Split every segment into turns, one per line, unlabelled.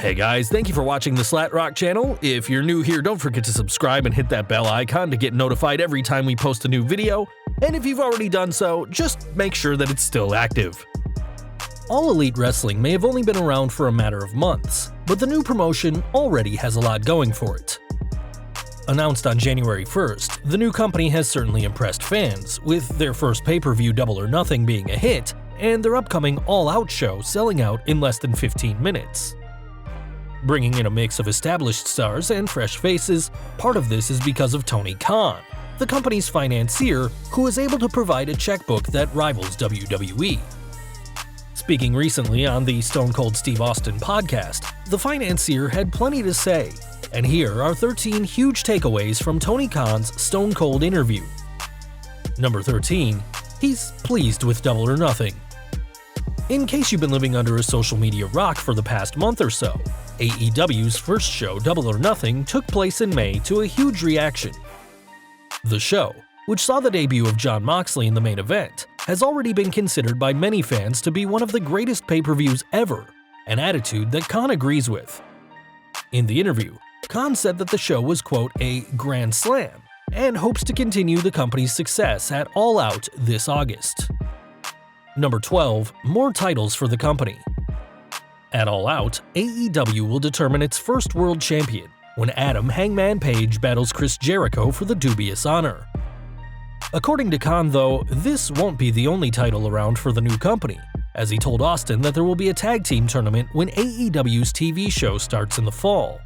Hey guys, thank you for watching the Slat Rock channel. If you're new here, don't forget to subscribe and hit that bell icon to get notified every time we post a new video. And if you've already done so, just make sure that it's still active. All Elite Wrestling may have only been around for a matter of months, but the new promotion already has a lot going for it. Announced on January 1st, the new company has certainly impressed fans, with their first pay-per-view Double or Nothing being a hit, and their upcoming All Out show selling out in less than 15 minutes. Bringing in a mix of established stars and fresh faces, part of this is because of Tony Khan, the company's financier who is able to provide a checkbook that rivals WWE. Speaking recently on the Stone Cold Steve Austin podcast, the financier had plenty to say, and here are 13 huge takeaways from Tony Khan's Stone Cold interview. Number 13. He's pleased with Double or Nothing. In case you've been living under a social media rock for the past month or so, AEW's first show, Double or Nothing, took place in May to a huge reaction. The show, which saw the debut of Jon Moxley in the main event, has already been considered by many fans to be one of the greatest pay-per-views ever, an attitude that Khan agrees with. In the interview, Khan said that the show was, quote, a grand slam, and hopes to continue the company's success at All Out this August. Number 12. More titles for the company. At All Out, AEW will determine its first world champion when Adam Hangman Page battles Chris Jericho for the dubious honor. According to Khan, though, this won't be the only title around for the new company, as he told Austin that there will be a tag team tournament when AEW's TV show starts in the fall.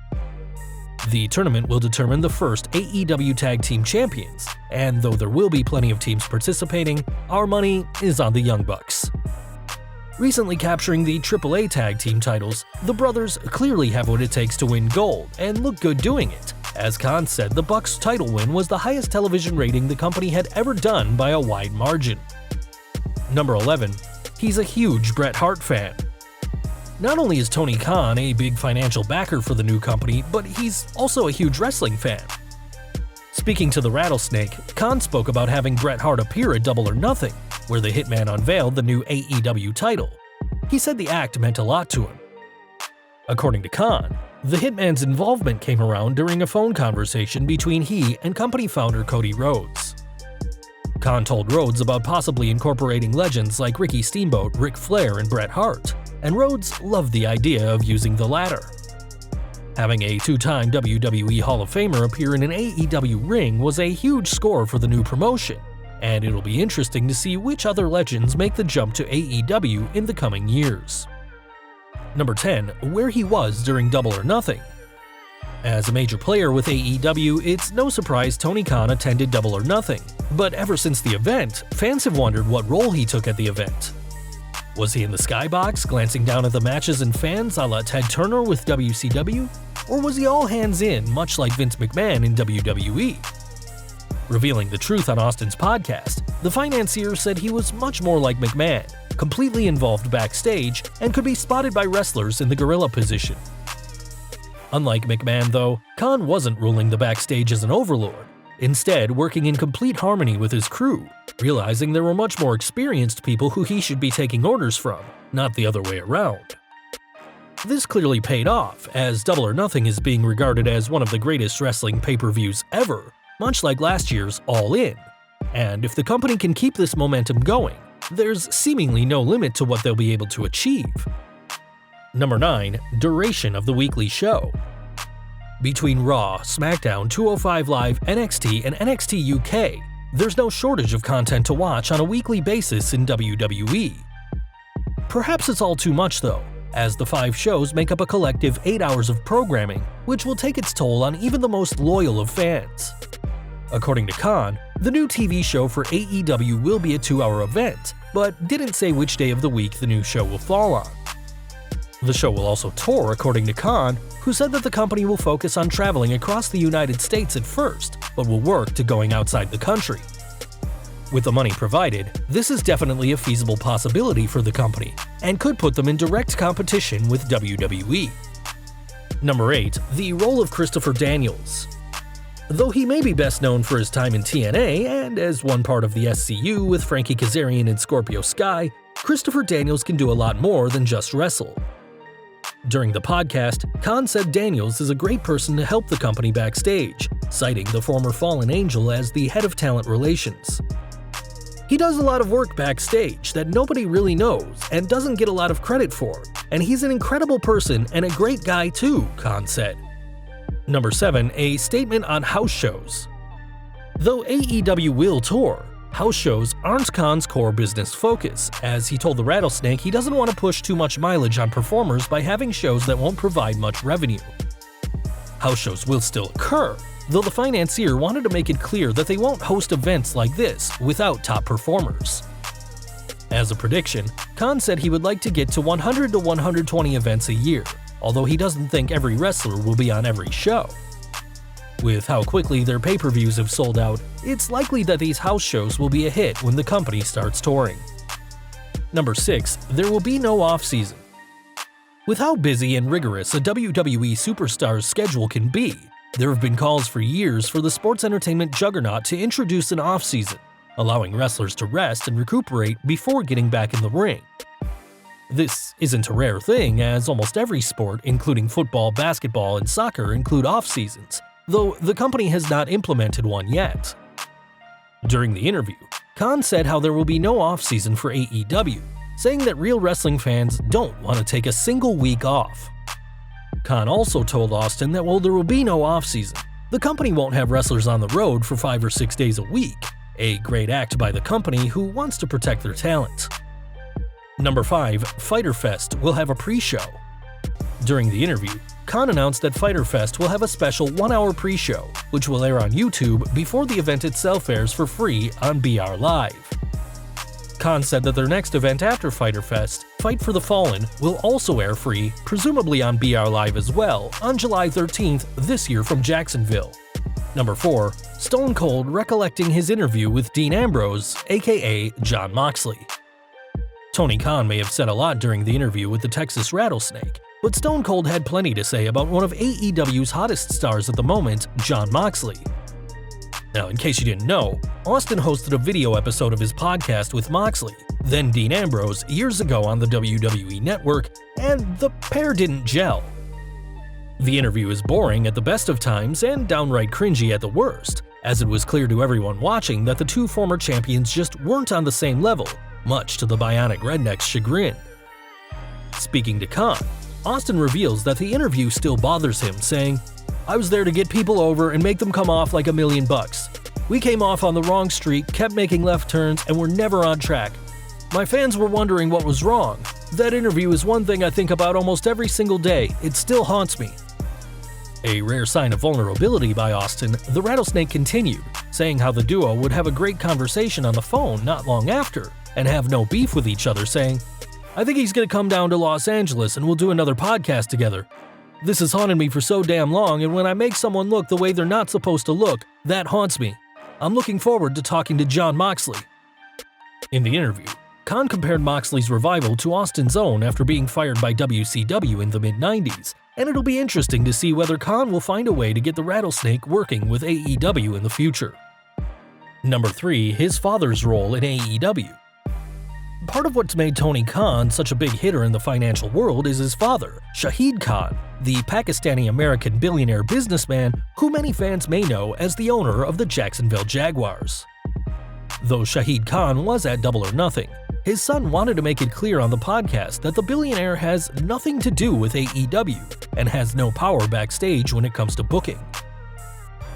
The tournament will determine the first AEW Tag Team Champions, and though there will be plenty of teams participating, our money is on the Young Bucks. Recently capturing the AAA Tag Team titles, the brothers clearly have what it takes to win gold and look good doing it. As Khan said, the Bucks' title win was the highest television rating the company had ever done by a wide margin. Number 11. He's a huge Bret Hart fan. Not only is Tony Khan a big financial backer for the new company, but he's also a huge wrestling fan. Speaking to the Rattlesnake, Khan spoke about having Bret Hart appear at Double or Nothing, where the Hitman unveiled the new AEW title. He said the act meant a lot to him. According to Khan, the Hitman's involvement came around during a phone conversation between he and company founder Cody Rhodes. Khan told Rhodes about possibly incorporating legends like Ricky Steamboat, Ric Flair, and Bret Hart, and Rhodes loved the idea of using the latter. Having a two-time WWE Hall of Famer appear in an AEW ring was a huge score for the new promotion, and it'll be interesting to see which other legends make the jump to AEW in the coming years. Number 10. Where he was during Double or Nothing. As a major player with AEW, it's no surprise Tony Khan attended Double or Nothing, but ever since the event, fans have wondered what role he took at the event. Was he in the skybox, glancing down at the matches and fans a la Ted Turner with WCW? Or was he all hands in, much like Vince McMahon in WWE? Revealing the truth on Austin's podcast, the financier said he was much more like McMahon, completely involved backstage, and could be spotted by wrestlers in the gorilla position. Unlike McMahon, though, Khan wasn't ruling the backstage as an overlord, instead working in complete harmony with his crew, realizing there were much more experienced people who he should be taking orders from, not the other way around. This clearly paid off, as Double or Nothing is being regarded as one of the greatest wrestling pay-per-views ever, much like last year's All In. And if the company can keep this momentum going, there's seemingly no limit to what they'll be able to achieve. Number 9. Duration of the weekly show. Between Raw, SmackDown, 205 Live, NXT, and NXT UK, there's no shortage of content to watch on a weekly basis in WWE. Perhaps it's all too much though, as the 5 shows make up a collective 8 hours of programming, which will take its toll on even the most loyal of fans. According to Khan, the new TV show for AEW will be a 2-hour event, but didn't say which day of the week the new show will fall on. The show will also tour, according to Khan, who said that the company will focus on traveling across the United States at first, but will work to going outside the country. With the money provided, this is definitely a feasible possibility for the company, and could put them in direct competition with WWE. Number 8. The role of Christopher Daniels. Though he may be best known for his time in TNA and as one part of the SCU with Frankie Kazarian and Scorpio Sky, Christopher Daniels can do a lot more than just wrestle. During the podcast, Khan said Daniels is a great person to help the company backstage, citing the former Fallen Angel as the head of talent relations. He does a lot of work backstage that nobody really knows and doesn't get a lot of credit for, and he's an incredible person and a great guy too, Khan said. Number 7. A statement on house shows. Though AEW will tour, house shows aren't Khan's core business focus, as he told the Rattlesnake he doesn't want to push too much mileage on performers by having shows that won't provide much revenue. House shows will still occur, though the financier wanted to make it clear that they won't host events like this without top performers. As a prediction, Khan said he would like to get to 100 to 120 events a year, although he doesn't think every wrestler will be on every show. With how quickly their pay-per-views have sold out, it's likely that these house shows will be a hit when the company starts touring. Number 6. There will be no off-season. With how busy and rigorous a WWE superstar's schedule can be, there have been calls for years for the sports entertainment juggernaut to introduce an off-season, allowing wrestlers to rest and recuperate before getting back in the ring. This isn't a rare thing, as almost every sport, including football, basketball, and soccer, include off-seasons, though the company has not implemented one yet. During the interview, Khan said how there will be no off-season for AEW, saying that real wrestling fans don't want to take a single week off. Khan also told Austin that while there will be no off-season, the company won't have wrestlers on the road for 5 or 6 days a week, a great act by the company who wants to protect their talent. Number 5. Fyter Fest will have a pre-show. During the interview, Khan announced that Fyter Fest will have a special 1-hour pre-show, which will air on YouTube before the event itself airs for free on BR Live. Khan said that their next event after Fyter Fest, Fight for the Fallen, will also air free, presumably on BR Live as well, on July 13th this year from Jacksonville. Number 4. Stone Cold recollecting his interview with Dean Ambrose, aka Jon Moxley. Tony Khan may have said a lot during the interview with the Texas Rattlesnake, but Stone Cold had plenty to say about one of AEW's hottest stars at the moment, Jon Moxley. Now, in case you didn't know, Austin hosted a video episode of his podcast with Moxley, then Dean Ambrose, years ago on the WWE Network, and the pair didn't gel. The interview is boring at the best of times and downright cringy at the worst, as it was clear to everyone watching that the two former champions just weren't on the same level, much to the Bionic Redneck's chagrin. Speaking to Khan, Austin reveals that the interview still bothers him, saying, "I was there to get people over and make them come off like $1 million. We came off on the wrong street, kept making left turns, and were never on track. My fans were wondering what was wrong. That interview is one thing I think about almost every single day. It still haunts me." A rare sign of vulnerability by Austin, the Rattlesnake continued, saying how the duo would have a great conversation on the phone not long after, and have no beef with each other, saying, "I think he's gonna come down to Los Angeles and we'll do another podcast together. This has haunted me for so damn long, and when I make someone look the way they're not supposed to look, that haunts me. I'm looking forward to talking to Jon Moxley." In the interview, Khan compared Moxley's revival to Austin's own after being fired by WCW in the mid-90s, and it'll be interesting to see whether Khan will find a way to get the Rattlesnake working with AEW in the future. Number 3. His father's role in AEW. Part of what's made Tony Khan such a big hitter in the financial world is his father, Shaheed Khan, the Pakistani-American billionaire businessman who many fans may know as the owner of the Jacksonville Jaguars. Though Shaheed Khan was at Double or Nothing, his son wanted to make it clear on the podcast that the billionaire has nothing to do with AEW and has no power backstage when it comes to booking.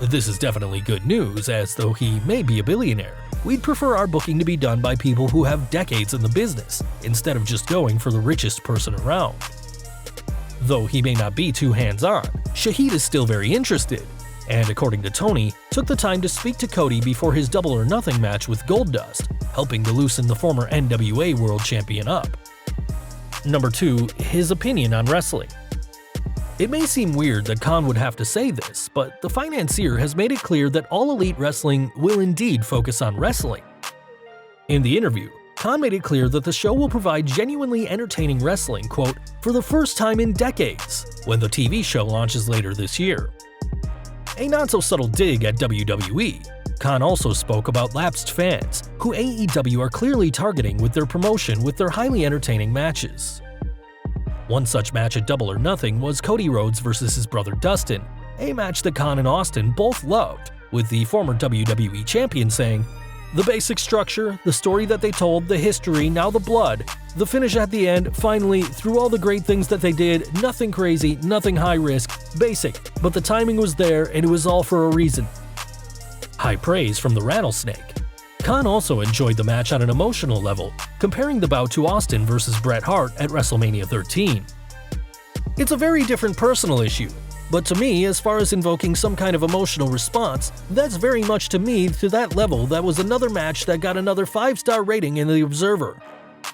This is definitely good news, as though he may be a billionaire, we'd prefer our booking to be done by people who have decades in the business, instead of just going for the richest person around. Though he may not be too hands-on, Shaheed is still very interested, and according to Tony, took the time to speak to Cody before his Double or Nothing match with Goldust, helping to loosen the former NWA World Champion up. Number 2. His opinion on wrestling. It may seem weird that Khan would have to say this, but the financier has made it clear that All Elite Wrestling will indeed focus on wrestling. In the interview, Khan made it clear that the show will provide genuinely entertaining wrestling, quote, "for the first time in decades," when the TV show launches later this year. A not-so-subtle dig at WWE, Khan also spoke about lapsed fans, who AEW are clearly targeting with their promotion with their highly entertaining matches. One such match at Double or Nothing was Cody Rhodes versus his brother Dustin, a match that Khan and Austin both loved, with the former WWE champion saying, "The basic structure, the story that they told, the history, now the blood, the finish at the end, finally, through all the great things that they did, nothing crazy, nothing high risk, basic, but the timing was there and it was all for a reason." High praise from the Rattlesnake. Khan also enjoyed the match on an emotional level, comparing the bout to Austin versus Bret Hart at WrestleMania 13. It's a very different personal issue, but to me, as far as invoking some kind of emotional response, that's very much to me to that level that was another match that got another 5-star rating in The Observer.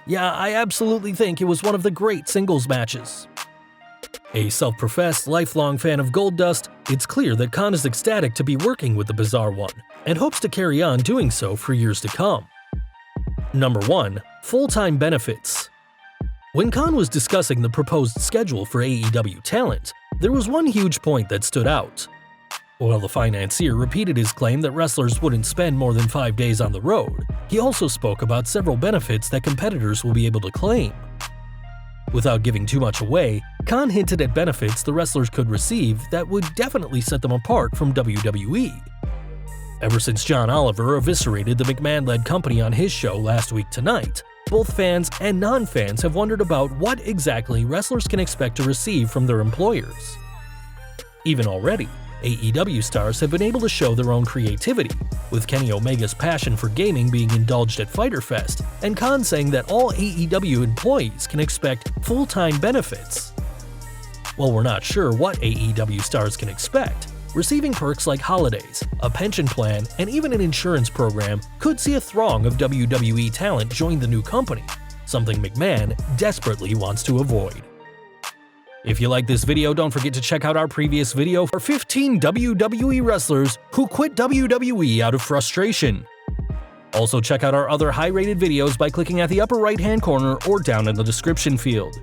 Yeah, I absolutely think it was one of the great singles matches. A self-professed lifelong fan of Goldust, it's clear that Khan is ecstatic to be working with the Bizarre One, and hopes to carry on doing so for years to come. Number 1. Full-time benefits. When Khan was discussing the proposed schedule for AEW talent, there was one huge point that stood out. While the financier repeated his claim that wrestlers wouldn't spend more than 5 days on the road, he also spoke about several benefits that competitors will be able to claim. Without giving too much away, Khan hinted at benefits the wrestlers could receive that would definitely set them apart from WWE. Ever since John Oliver eviscerated the McMahon-led company on his show last week tonight, both fans and non-fans have wondered about what exactly wrestlers can expect to receive from their employers. Even already, AEW stars have been able to show their own creativity, with Kenny Omega's passion for gaming being indulged at Fyter Fest, and Khan saying that all AEW employees can expect full-time benefits. While we're not sure what AEW stars can expect, receiving perks like holidays, a pension plan, and even an insurance program could see a throng of WWE talent join the new company, something McMahon desperately wants to avoid. If you like this video, don't forget to check out our previous video for 15 WWE wrestlers who quit WWE out of frustration. Also check out our other high-rated videos by clicking at the upper right-hand corner or down in the description field.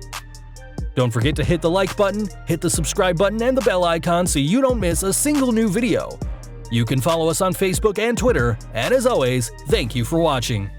Don't forget to hit the like button, hit the subscribe button, and the bell icon so you don't miss a single new video. You can follow us on Facebook and Twitter, and as always, thank you for watching.